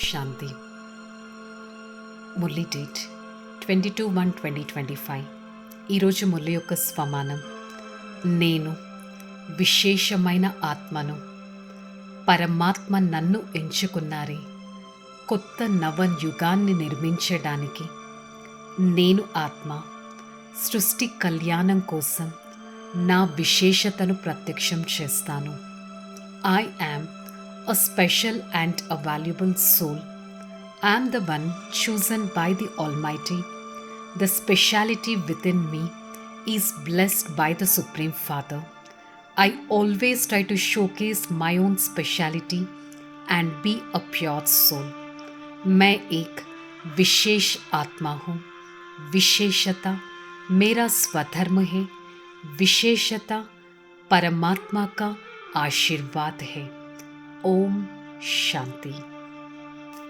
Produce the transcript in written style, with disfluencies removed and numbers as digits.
శాంతి. Murali date 22/1/2025. ఈరోజు మురళి యొక్క స్వమానం: నేను విశేషమైన ఆత్మను. పరమాత్మ నన్ను ఎంచుకున్నారే కొత్త యుగాన్ని నిర్మించడానికి. నేను ఆత్మ సృష్టి కళ్యాణం కోసం నా విశేషతను ప్రత్యక్షం చేస్తాను. I am a special and a valuable soul. I am the one chosen by the Almighty. The speciality within me is blessed by the Supreme Father. I always try to showcase my own speciality and be a pure soul. मैं एक विशेष आत्मा हूँ. विशेषता मेरा स्वधर्म है. विशेषता परमात्मा का आशीर्वाद है. ओम शांति.